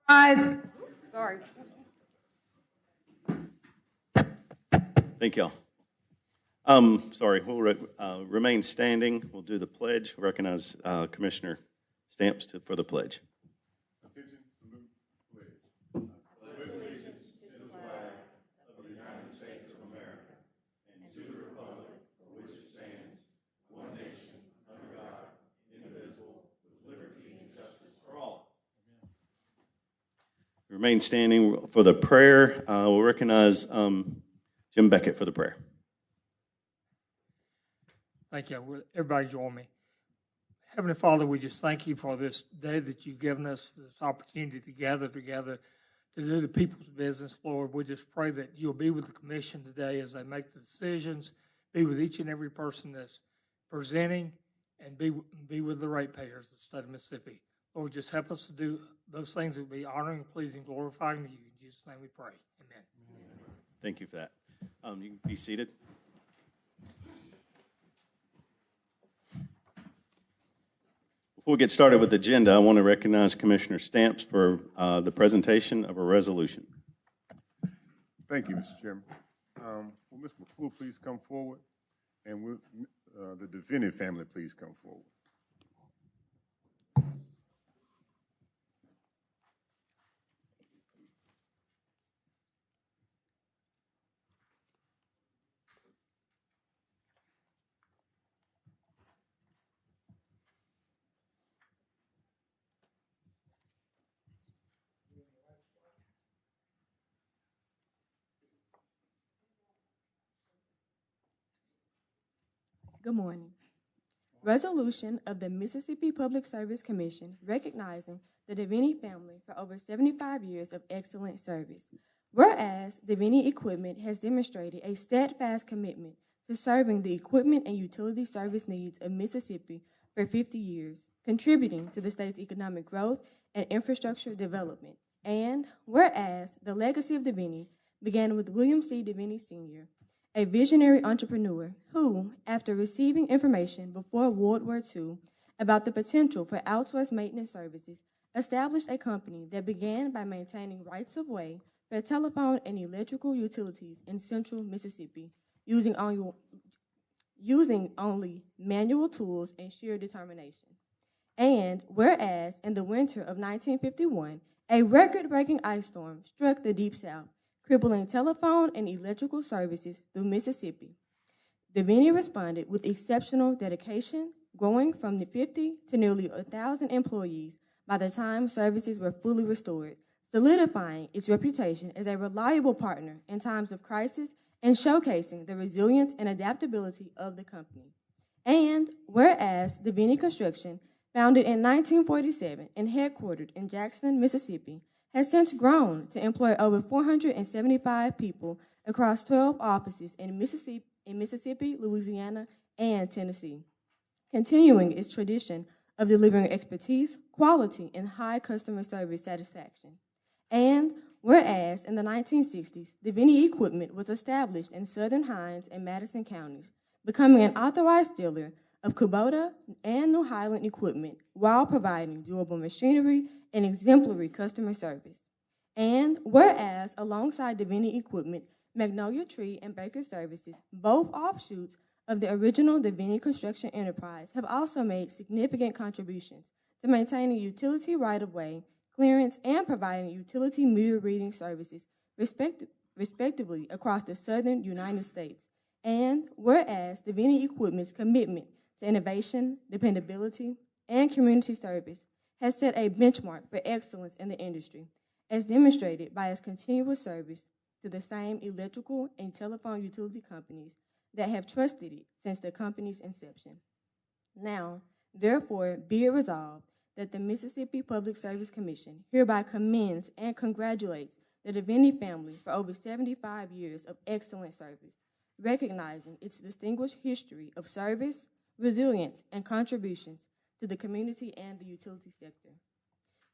Guys, sorry. Thank y'all. Sorry, we'll remain standing. We'll do the pledge. Recognize Commissioner Stamps for the pledge. Attention, salute, pledge. I pledge allegiance to the flag of the United States of America and to the republic for which it stands, one nation, under God, indivisible, with liberty and justice for all. Remain standing for the prayer. We'll recognize Jim Beckett for the prayer. Thank you. Will everybody join me? Heavenly Father, we just thank you for this day that you've given us, this opportunity to gather together to do the people's business, Lord. We just pray that you'll be with the commission today as they make the decisions, be with each and every person that's presenting, and be with the ratepayers of the state of Mississippi. Lord, just help us to do those things that will be honoring, pleasing, glorifying to you. In Jesus' name we pray. Amen. Thank you for that. You can be seated. Before we get started with the agenda, I want to recognize Commissioner Stamps for the presentation of a resolution. Thank you, Mr. Chairman. Will Ms. McClure please come forward? And will the Deviney family please come forward? Good morning. Resolution of the Mississippi Public Service Commission recognizing the Deviney family for over 75 years of excellent service. Whereas Deviney Equipment has demonstrated a steadfast commitment to serving the equipment and utility service needs of Mississippi for 50 years, contributing to the state's economic growth and infrastructure development. And whereas the legacy of Deviney began with William C. Deviney Sr., a visionary entrepreneur who, after receiving information before World War II about the potential for outsourced maintenance services, established a company that began by maintaining rights-of-way for telephone and electrical utilities in central Mississippi, using only manual tools and sheer determination. And whereas in the winter of 1951, a record-breaking ice storm struck the Deep South, crippling telephone and electrical services through Mississippi, Deviney responded with exceptional dedication, growing from 50 to nearly 1,000 employees by the time services were fully restored, solidifying its reputation as a reliable partner in times of crisis and showcasing the resilience and adaptability of the company. And whereas Deviney Construction, founded in 1947 and headquartered in Jackson, Mississippi, has since grown to employ over 475 people across 12 offices in Mississippi, Louisiana, and Tennessee, continuing its tradition of delivering expertise, quality, and high customer service satisfaction. And whereas in the 1960s, Deviney Equipment was established in Southern Hinds and Madison counties, becoming an authorized dealer of Kubota and New Highland equipment while providing durable machinery and exemplary customer service. And whereas alongside Deviney Equipment, Magnolia Tree and Baker Services, both offshoots of the original Deviney Construction enterprise, have also made significant contributions to maintaining utility right-of-way, clearance, and providing utility meter reading services, respectively, across the southern United States. And whereas Deviney Equipment's commitment to innovation, dependability, and community service has set a benchmark for excellence in the industry, as demonstrated by its continuous service to the same electrical and telephone utility companies that have trusted it since the company's inception. Now, therefore, be it resolved that the Mississippi Public Service Commission hereby commends and congratulates the Deviney family for over 75 years of excellent service, recognizing its distinguished history of service, resilience, and contributions to the community and the utility sector.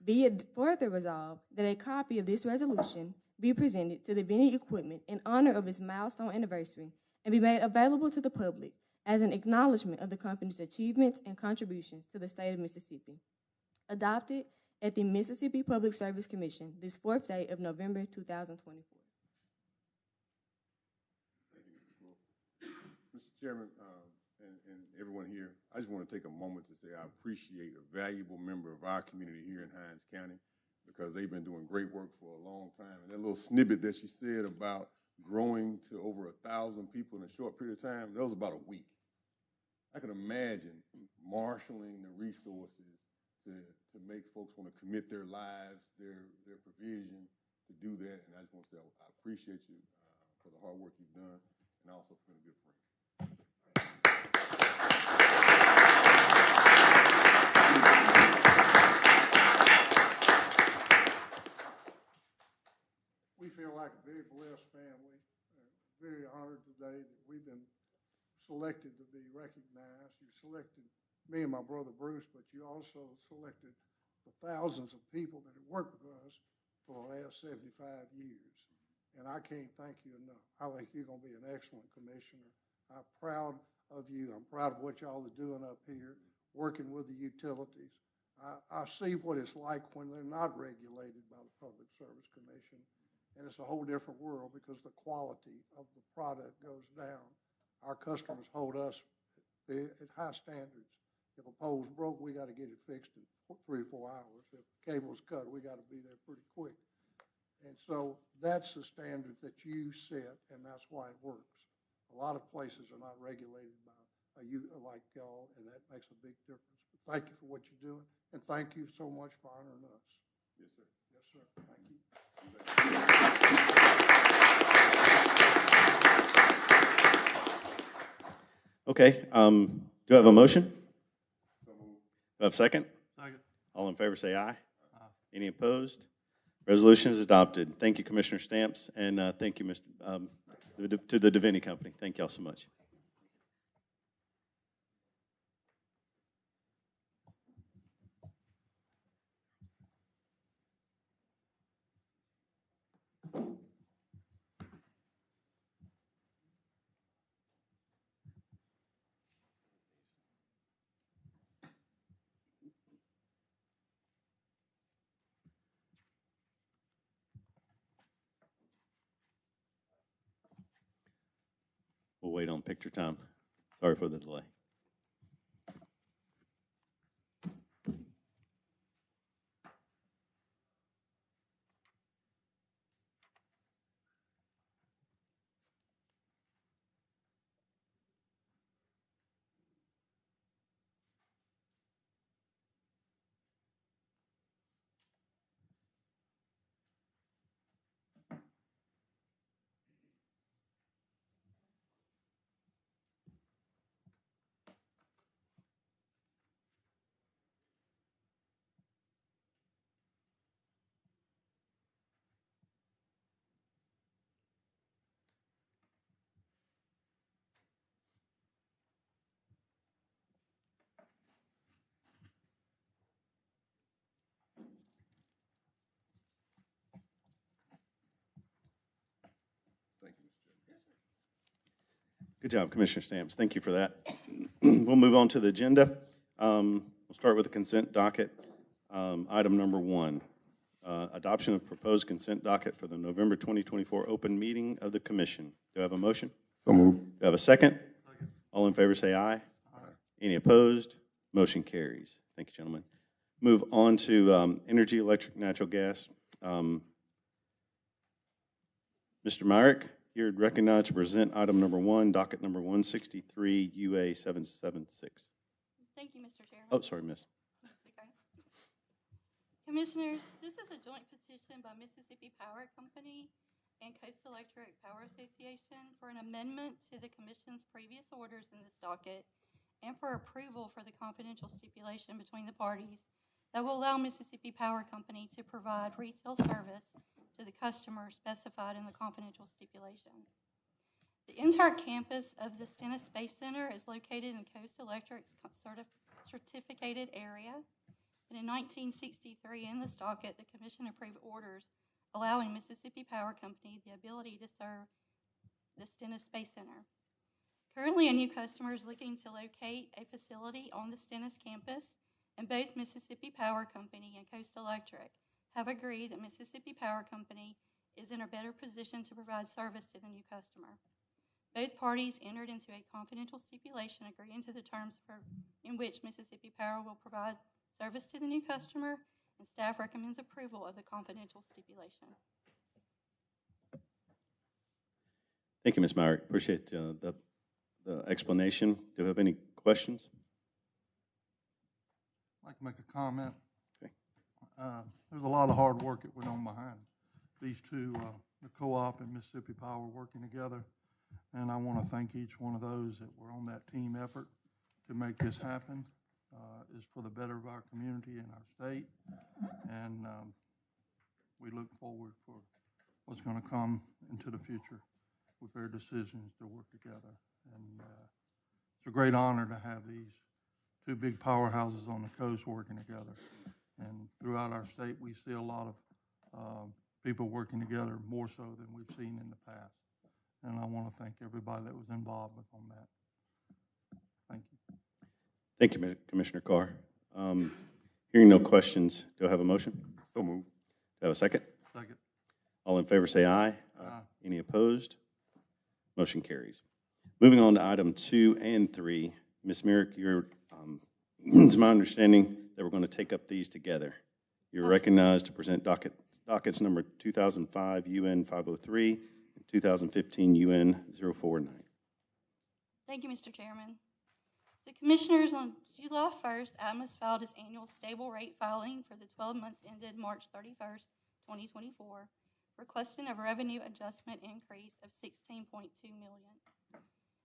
Be it further resolved that a copy of this resolution be presented to the vending equipment in honor of its milestone anniversary and be made available to the public as an acknowledgement of the company's achievements and contributions to the state of Mississippi. Adopted at the Mississippi Public Service Commission this 4th day of November 2024. Thank you, Mr. Wolf. Mr. Chairman, and everyone here, I just want to take a moment to say I appreciate a valuable member of our community here in Hinds County because they've been doing great work for a long time. And that little snippet that she said about growing to over 1,000 people in a short period of time, that was about a week. I can imagine marshaling the resources to make folks want to commit their lives, their provision to do that. And I just want to say I appreciate you for the hard work you've done and also for being a good friend. We feel like a very blessed family, very honored today that we've been selected to be recognized. You selected me and my brother Bruce, but you also selected the thousands of people that have worked with us for the last 75 years. And I can't thank you enough. I think you're going to be an excellent commissioner. I'm proud of you. I'm proud of what y'all are doing up here, working with the utilities. I see what it's like when they're not regulated by the Public Service Commission. And it's a whole different world because the quality of the product goes down. Our customers hold us at high standards. If a pole's broke, we got to get it fixed in 3 or 4 hours. If the cable's cut, we got to be there pretty quick. And so that's the standard that you set, and that's why it works. A lot of places are not regulated by you like y'all, and that makes a big difference. But thank you for what you're doing, and thank you so much for honoring us. Yes, sir. Yes, sir. Thank you. Okay, do I have a motion? So moved. Do I have a second? Second. All in favor say aye. Any opposed? Resolution is adopted. Thank you, Commissioner Stamps, and thank you, Mr. To the Deviney Company. Thank y'all so much. We'll wait on picture time. Sorry for the delay. Thank you, Mr. Chairman. Yes, sir. Good job, Commissioner Stamps. Thank you for that. We'll move on to the agenda. We'll start with the consent docket. Item number 1, adoption of proposed consent docket for the November 2024 open meeting of the Commission. Do I have a motion? So moved. Do I have a second? Second. All in favor say aye. Aye. Any opposed? Motion carries. Thank you, gentlemen. Move on to energy, electric, natural gas. Mr. Myrick, you're recognized to present item number 1, docket number 163, UA 776. Thank you, Mr. Chairman. Oh, sorry, miss. That's okay. Commissioners, this is a joint petition by Mississippi Power Company and Coast Electric Power Association for an amendment to the Commission's previous orders in this docket and for approval for the confidential stipulation between the parties that will allow Mississippi Power Company to provide retail service to the customer specified in the confidential stipulation. The entire campus of the Stennis Space Center is located in Coast Electric's certificated area And in 1963, in this docket, the Commission approved orders allowing Mississippi Power Company the ability to serve the Stennis Space Center. Currently, a new customer is looking to locate a facility on the Stennis campus, and both Mississippi Power Company and Coast Electric have agreed that Mississippi Power Company is in a better position to provide service to the new customer. Both parties entered into a confidential stipulation agreeing to the terms in which Mississippi Power will provide service to the new customer, and staff recommends approval of the confidential stipulation. Thank you, Ms. Myrick. Appreciate the explanation. Do you have any questions? I'd like to make a comment. Okay. There's a lot of hard work that went on behind these two, the co-op and Mississippi Power working together. And I want to thank each one of those that were on that team effort to make this happen. Is for the better of our community and our state. And we look forward for what's going to come into the future with their decisions to work together. And it's a great honor to have these two big powerhouses on the coast working together. And throughout our state, we see a lot of people working together more so than we've seen in the past. And I want to thank everybody that was involved on that. Thank you. Thank you, Commissioner Carr. Hearing no questions, do I have a motion? So moved. Do I have a second? Second. All in favor say aye. Aye. Any opposed? Motion carries. Moving on to item 2 and 3. Ms. Myrick, it's my understanding that we're going to take up these together. You're recognized to present dockets number 2005 UN 503 and 2015 UN 049. Thank you, Mr. Chairman. The Commissioners, on July 1st, Atmos filed its annual stable rate filing for the 12 months ended March 31st, 2024, requesting a revenue adjustment increase of $16.2 million.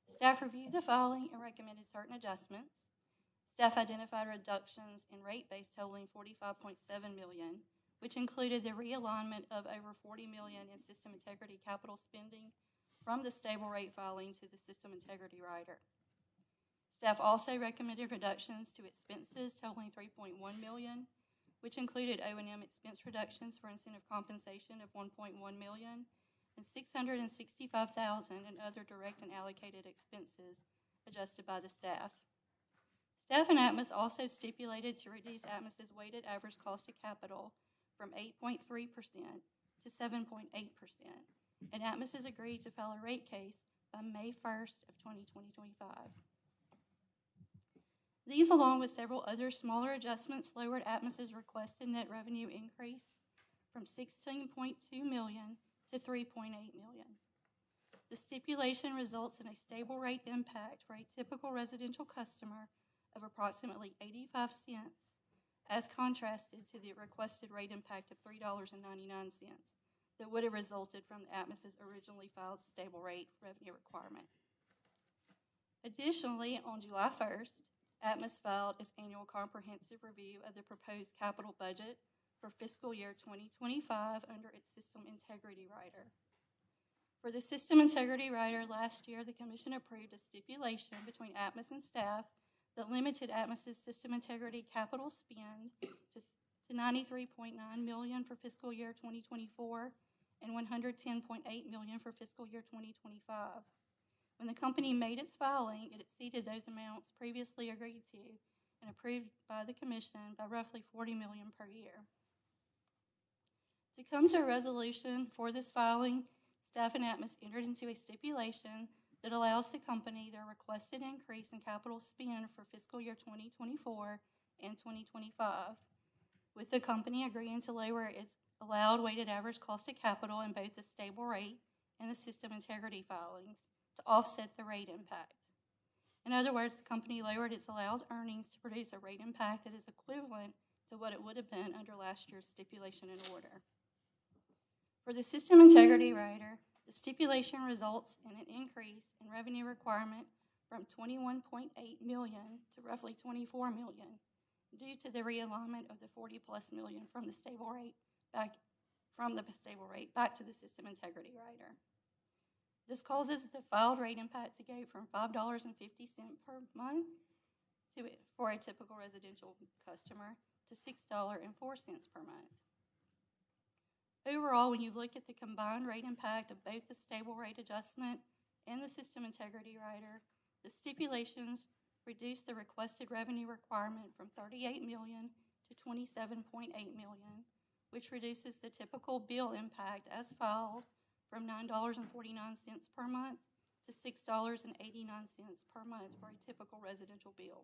Staff reviewed the filing and recommended certain adjustments. Staff identified reductions in rate base totaling $45.7 million, which included the realignment of over $40 million in system integrity capital spending from the stable rate filing to the system integrity rider. Staff also recommended reductions to expenses totaling $3.1 million, which included O&M expense reductions for incentive compensation of $1.1 million and $665,000 in other direct and allocated expenses adjusted by the staff. Staff and Atmos also stipulated to reduce Atmos's weighted average cost of capital from 8.3% to 7.8%, and Atmos has agreed to file a rate case by May 1st of 2025. These, along with several other smaller adjustments, lowered Atmos's requested net revenue increase from $16.2 million to $3.8 million. The stipulation results in a stable rate impact for a typical residential customer of approximately 85 cents, as contrasted to the requested rate impact of $3.99 that would have resulted from Atmos's originally filed stable rate revenue requirement. Additionally, on July 1st, Atmos filed its annual comprehensive review of the proposed capital budget for fiscal year 2025 under its system integrity rider. For the system integrity rider, last year the Commission approved a stipulation between Atmos and staff that limited Atmos's system integrity capital spend to $93.9 million for fiscal year 2024 and $110.8 million for fiscal year 2025. When the company made its filing, it exceeded those amounts previously agreed to and approved by the Commission by roughly $40 million per year. To come to a resolution for this filing, staff and Atmos entered into a stipulation that allows the company their requested increase in capital spend for fiscal year 2024 and 2025, with the company agreeing to lower its allowed weighted average cost of capital in both the stable rate and the system integrity filings to offset the rate impact. In other words, the company lowered its allowed earnings to produce a rate impact that is equivalent to what it would have been under last year's stipulation and order. For the system integrity rider, the stipulation results in an increase in revenue requirement from $21.8 million to roughly $24 million due to the realignment of the $40+ million from the stable rate back to the system integrity rider. This causes the filed rate impact to go from $5.50 per month for a typical residential customer to to $6.04 per month. Overall, when you look at the combined rate impact of both the stable rate adjustment and the system integrity rider, the stipulations reduce the requested revenue requirement from $38 million to $27.8 million, which reduces the typical bill impact as filed from $9.49 per month to $6.89 per month for a typical residential bill.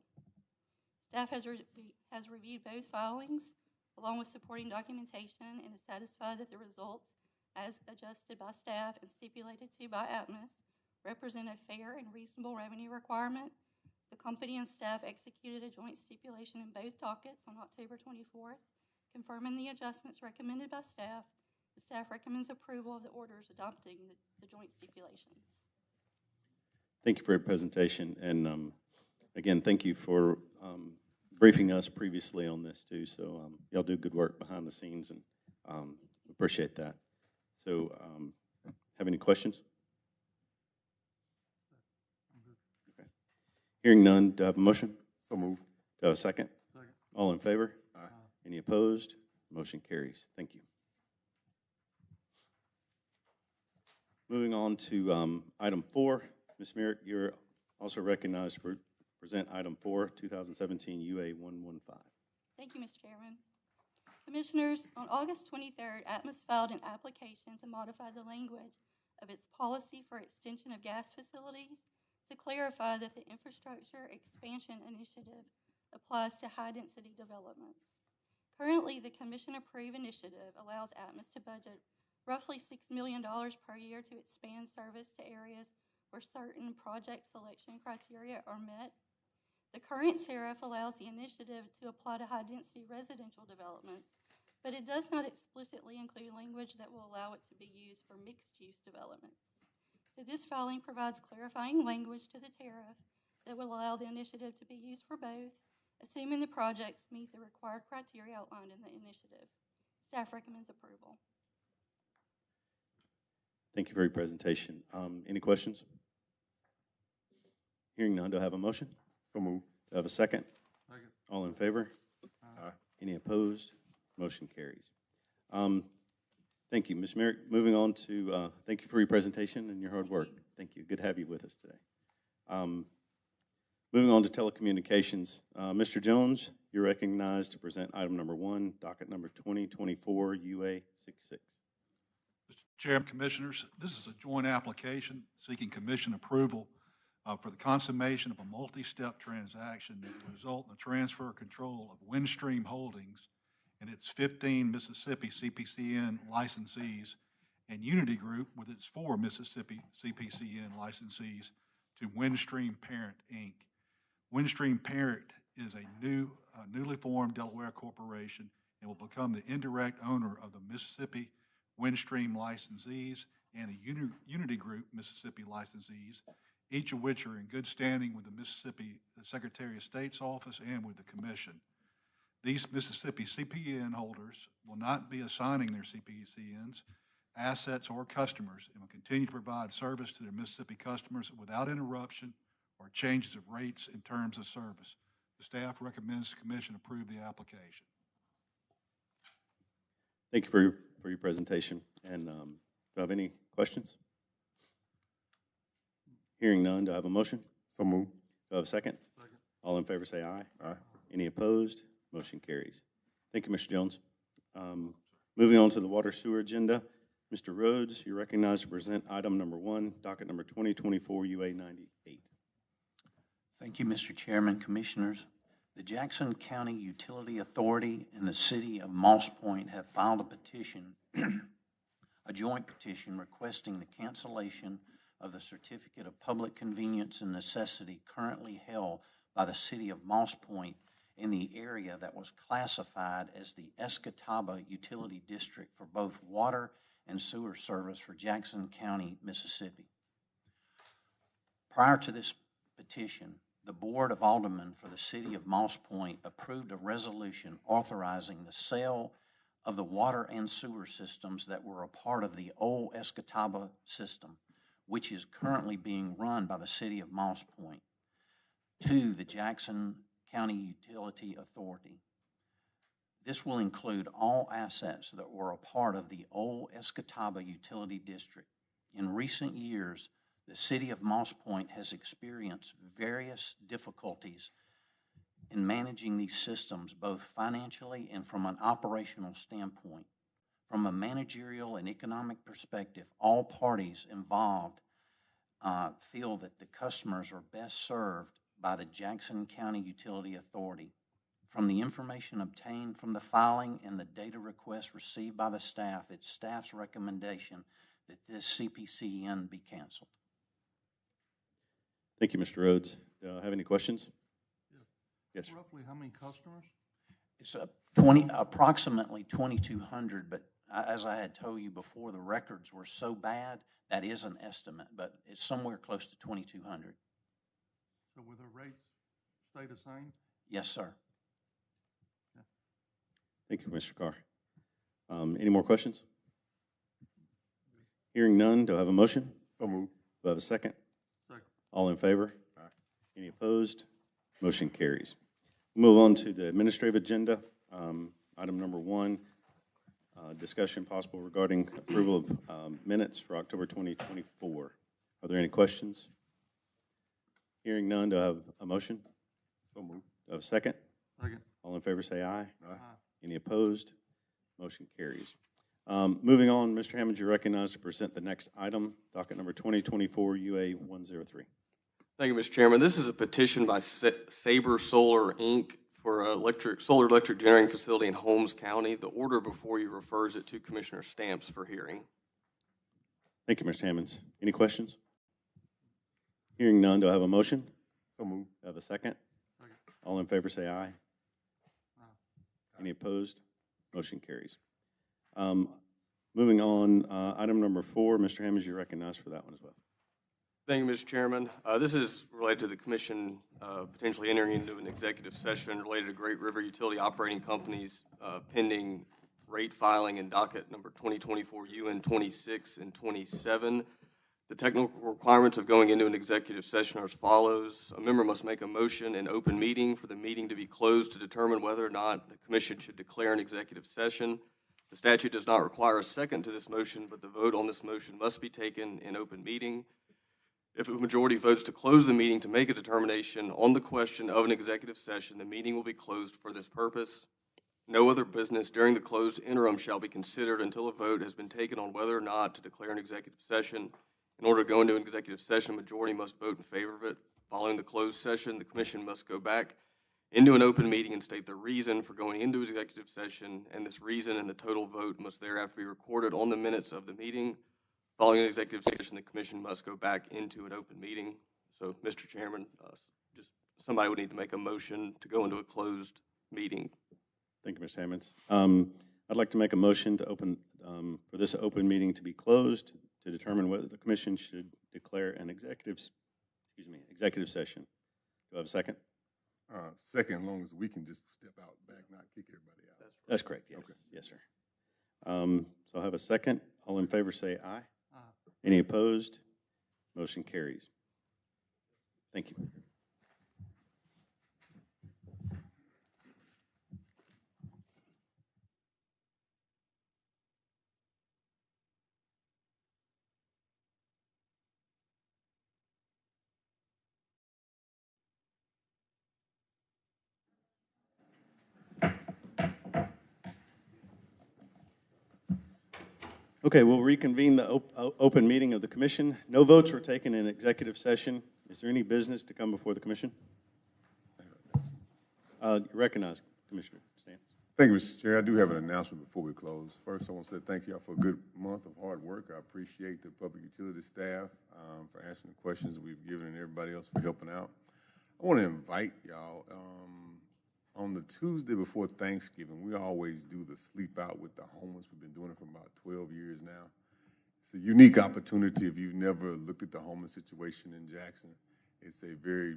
Staff has reviewed both filings along with supporting documentation and is satisfied that the results, as adjusted by staff and stipulated to by Atmos, represent a fair and reasonable revenue requirement. The company and staff executed a joint stipulation in both dockets on October 24th, confirming the adjustments recommended by staff. The staff recommends approval of the orders adopting the joint stipulations. Thank you for your presentation, and again, thank you for briefing us previously on this too. So y'all do good work behind the scenes, and appreciate that. So, have any questions? Okay. Hearing none, do I have a motion? So moved. Do I have a second? Second. All in favor? Aye. Any opposed? Motion carries. Thank you. Moving on to item 4. Ms. Merrick, you're also recognized to present item 4, 2017 UA 115. Thank you, Mr. Chairman. Commissioners, on August 23rd, Atmos filed an application to modify the language of its policy for extension of gas facilities to clarify that the infrastructure expansion initiative applies to high-density developments. Currently, the commission-approved initiative allows Atmos to budget roughly $6 million per year to expand service to areas where certain project selection criteria are met. The current tariff allows the initiative to apply to high-density residential developments, but it does not explicitly include language that will allow it to be used for mixed-use developments. So this filing provides clarifying language to the tariff that will allow the initiative to be used for both, assuming the projects meet the required criteria outlined in the initiative. Staff recommends approval. Thank you for your presentation. Any questions? Hearing none, do I have a motion? So moved. Do I have a second? Second. All in favor? Aye. Any opposed? Motion carries. Thank you, Ms. Merrick. Moving on to, thank you for your presentation and your hard work. Thank you. Good to have you with us today. Moving on to telecommunications. Mr. Jones, you're recognized to present item number 1, docket number 2024 UA 66. Mr. Chairman, Commissioners, this is a joint application seeking commission approval for the consummation of a multi-step transaction that will result in the transfer of control of Windstream Holdings and its 15 Mississippi CPCN licensees and Unity Group with its 4 Mississippi CPCN licensees to Windstream Parent, Inc. Windstream Parent is a newly formed Delaware corporation and will become the indirect owner of the Mississippi Windstream licensees and the Unity Group Mississippi licensees, each of which are in good standing with the Mississippi Secretary of State's office and with the Commission. These Mississippi CPN holders will not be assigning their CPCNs, assets, or customers and will continue to provide service to their Mississippi customers without interruption or changes of rates and terms of service. The staff recommends the Commission approve the application. Thank you for your presentation. And do I have any questions? Hearing none, do I have a motion? So moved. Do I have a second? Second. All in favor say aye. Aye. Any opposed? Motion carries. Thank you, Mr. Jones. Moving on to the water sewer agenda. Mr. Rhodes, you're recognized to present item number 1, docket number 2024 UA 98. Thank you, Mr. Chairman, Commissioners. The Jackson County Utility Authority and the City of Moss Point have filed a petition, a joint petition requesting the cancellation of the Certificate of Public Convenience and Necessity currently held by the City of Moss Point in the area that was classified as the Escataba Utility District for both water and sewer service for Jackson County, Mississippi. Prior to this petition, the Board of Aldermen for the City of Moss Point approved a resolution authorizing the sale of the water and sewer systems that were a part of the old Escataba system, which is currently being run by the City of Moss Point, to the Jackson County Utility Authority. This will include all assets that were a part of the old Escataba Utility District. In recent years, the city of Moss Point has experienced various difficulties in managing these systems, both financially and from an operational standpoint. From a managerial and economic perspective, all parties involved feel that the customers are best served by the Jackson County Utility Authority. From the information obtained from the filing and the data requests received by the staff, it's staff's recommendation that this CPCN be canceled. Thank you, Mr. Rhodes. Have any questions? Yes, sir. Roughly how many customers? It's approximately 2,200, but as I had told you before, the records were so bad, that is an estimate, but it's somewhere close to 2,200. So will the rates stay the same? Yes, sir. Thank you, Mr. Carr. Any more questions? Hearing none, do I have a motion? So moved. Do I have a second? Second. All in favor? Aye. Any opposed? Motion carries. Move on to the administrative agenda. Item number 1, discussion possible regarding approval of minutes for October 2024. Are there any questions? Hearing none, do I have a motion? So moved. Do I have a second? Second. All in favor say aye. Aye. Any opposed? Motion carries. Moving on, Mr. Hammond, you're recognized to present the next item, docket number 2024 UA 103. Thank you, Mr. Chairman. This is a petition by Sabre Solar, Inc. for a solar electric generating facility in Holmes County. The order before you refers it to Commissioner Stamps for hearing. Thank you, Mr. Hammonds. Any questions? Hearing none, do I have a motion? So moved. Do I have a second? Second. All in favor say aye. Aye. Any opposed? Motion carries. Moving on, item number 4, Mr. Hammonds, you're recognized for that one as well. Thank you, Mr. Chairman. This is related to the Commission potentially entering into an executive session related to Great River Utility Operating Companies pending rate filing in docket number 2024 UN 26 and 27. The technical requirements of going into an executive session are as follows. A member must make a motion in open meeting for the meeting to be closed to determine whether or not the Commission should declare an executive session. The statute does not require a second to this motion, but the vote on this motion must be taken in open meeting. If a majority votes to close the meeting to make a determination on the question of an executive session, the meeting will be closed for this purpose. No other business during the closed interim shall be considered until a vote has been taken on whether or not to declare an executive session. In order to go into an executive session, a majority must vote in favor of it. Following the closed session, the Commission must go back into an open meeting and state the reason for going into executive session, and this reason and the total vote must thereafter be recorded on the minutes of the meeting. Following an executive session, the Commission must go back into an open meeting. So, Mr. Chairman, just somebody would need to make a motion to go into a closed meeting. Thank you, Mr. Hammonds. I'd like to make a motion to open for this open meeting to be closed to determine whether the Commission should declare an executive session. Do I have a second? Second, as long as we can just step out back, not kick everybody out. That's correct, yes. Okay. Yes, sir. So I have a second. All in favor say aye. Aye. Any opposed? Motion carries. Thank you. Okay, we'll reconvene the open meeting of the Commission. No votes were taken in executive session. Is there any business to come before the Commission? You recognize Commissioner Stamps. Thank you, Mr. Chair. I do have an announcement before we close. First, I want to say thank y'all for a good month of hard work. I appreciate the public utility staff for answering the questions that we've given and everybody else for helping out. I want to invite y'all, on the Tuesday before Thanksgiving, we always do the sleep out with the homeless. We've been doing it for about 12 years now. It's a unique opportunity if you've never looked at the homeless situation in Jackson. It's a very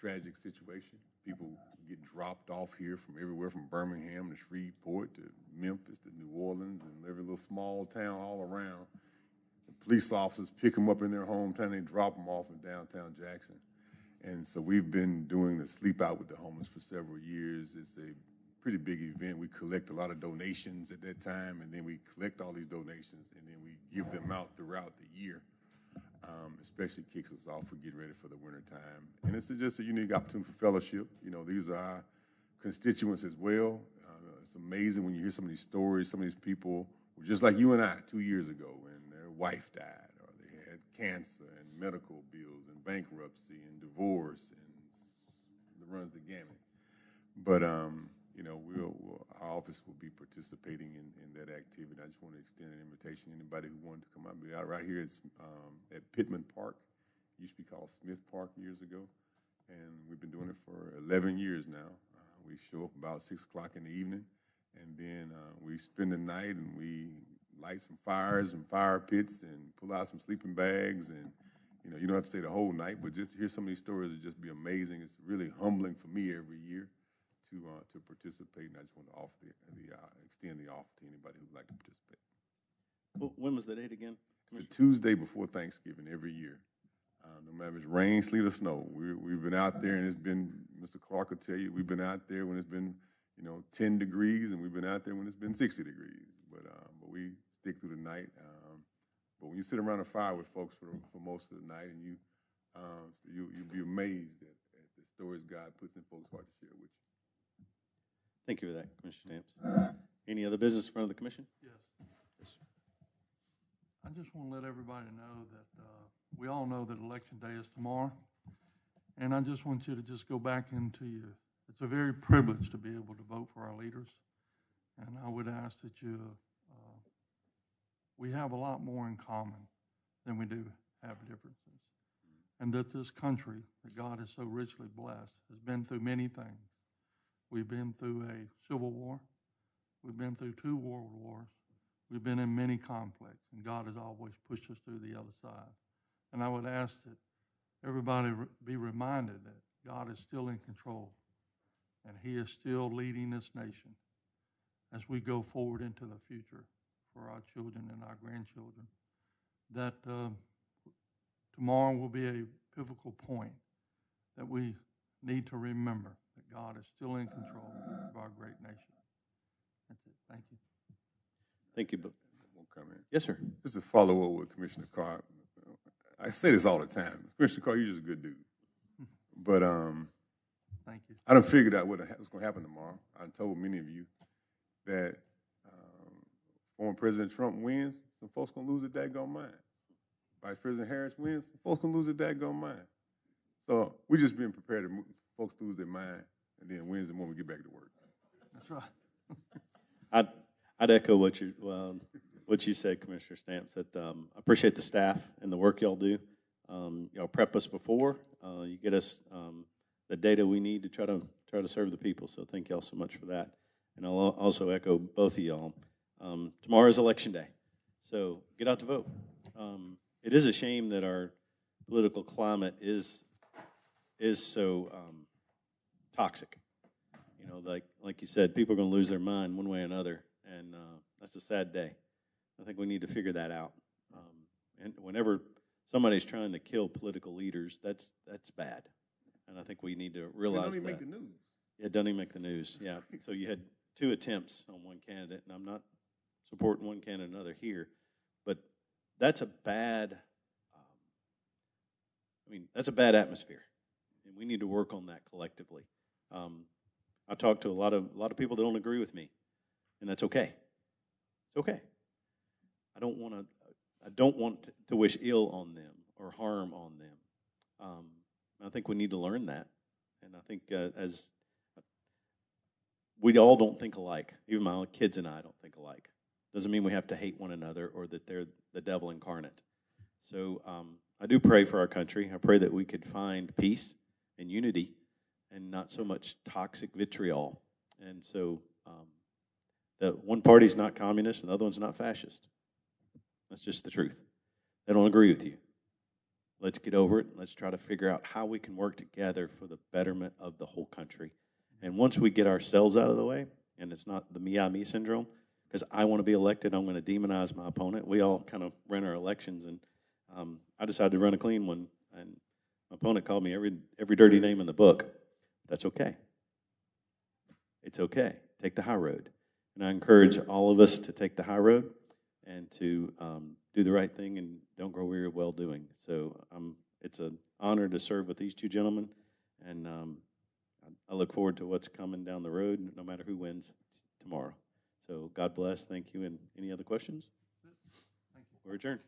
tragic situation. People get dropped off here from everywhere from Birmingham to Shreveport to Memphis to New Orleans and every little small town all around. The police officers pick them up in their hometown, they drop them off in downtown Jackson. And so we've been doing the sleep out with the homeless for several years. It's a pretty big event. We collect a lot of donations at that time, and then we collect all these donations, and then we give them out throughout the year. Especially kicks us off for getting ready for the winter time. And it's just a unique opportunity for fellowship. You know, these are our constituents as well. It's amazing when you hear some of these stories. Some of these people were just like you and I 2 years ago, and their wife died, or they had cancer and medical bills and bankruptcy and divorce, and it runs the gamut. But you know, our office will be participating in that activity. I just want to extend an invitation to anybody who wanted to come out. Be out right here at Pittman Park. It used to be called Smith Park years ago, and we've been doing it for 11 years now. We show up about 6 o'clock in the evening, and then we spend the night, and we light some fires and fire pits and pull out some sleeping bags. And you know, you don't have to stay the whole night, but just to hear some of these stories would just be amazing. It's really humbling for me every year to participate, and I just want to offer extend the offer to anybody who would like to participate. Well, when was the date again? It's a Tuesday before Thanksgiving every year. No matter if it's rain, sleet, or snow, we've been out there, and it's been, Mr. Clark will tell you, we've been out there when it's been, 10 degrees, and we've been out there when it's been 60 degrees. But we stick through the night. But when you sit around a fire with folks for most of the night, and you'll be amazed at the stories God puts in folks' heart to share with you. Thank you for that, Commissioner Stamps. Any other business in front of the commission? Yes. I just want to let everybody know that we all know that Election Day is tomorrow, and I just want you to just go back into your, it's a very privilege to be able to vote for our leaders, and I would ask that we have a lot more in common than we do have differences, and that this country that God has so richly blessed has been through many things. We've been through a civil war. We've been through 2 world wars. We've been in many conflicts, and God has always pushed us through the other side. And I would ask that everybody be reminded that God is still in control, and He is still leading this nation as we go forward into the future for our children and our grandchildren. That tomorrow will be a pivotal point that we need to remember that God is still in control of our great nation. That's it. Thank you. Thank you. One comment. Yes, sir. Just to follow up with Commissioner Carr. I say this all the time. Commissioner Carr, you're just a good dude. But Thank you. I done figured out what's going to happen tomorrow. I told many of you that former President Trump wins, some folks going to lose their daggone mind. Vice President Harris wins, some folks going to lose their daggone mind. So we're just being prepared to folks lose their mind, and then Wednesday morning we get back to work. That's right. I'd echo what you said, Commissioner Stamps. That I appreciate the staff and the work y'all do. Y'all prep us before. You get us the data we need to try to serve the people. So thank y'all so much for that. And I'll also echo both of y'all. Tomorrow is Election Day, so get out to vote. It is a shame that our political climate is so toxic. Like you said, people are going to lose their mind one way or another, and that's a sad day. I think we need to figure that out. And whenever somebody's trying to kill political leaders, that's bad. And I think we need to realize that. It don't even make the news. Yeah, it doesn't even make the news. Yeah. So you had 2 attempts on one candidate, and I'm not supporting one candidate or another here, but that's a bad. That's a bad atmosphere, and we need to work on that collectively. I talked to a lot of people that don't agree with me, and that's okay. It's okay. I don't want to wish ill on them or harm on them. I think we need to learn that, and I think as we all don't think alike. Even my own kids and I don't think alike. Doesn't mean we have to hate one another or that they're the devil incarnate. So I do pray for our country. I pray that we could find peace and unity and not so much toxic vitriol. And so the one party's not communist and the other one's not fascist. That's just the truth. They don't agree with you. Let's get over it. Let's try to figure out how we can work together for the betterment of the whole country. And once we get ourselves out of the way, and it's not the me syndrome, because I want to be elected, I'm going to demonize my opponent. We all kind of run our elections, and I decided to run a clean one, and my opponent called me every dirty name in the book. That's okay. It's okay. take the high road. And I encourage all of us to take the high road and to do the right thing and don't grow weary of well-doing. So it's an honor to serve with these two gentlemen, and I look forward to what's coming down the road, no matter who wins tomorrow. So God bless, thank you, and any other questions? We're adjourned.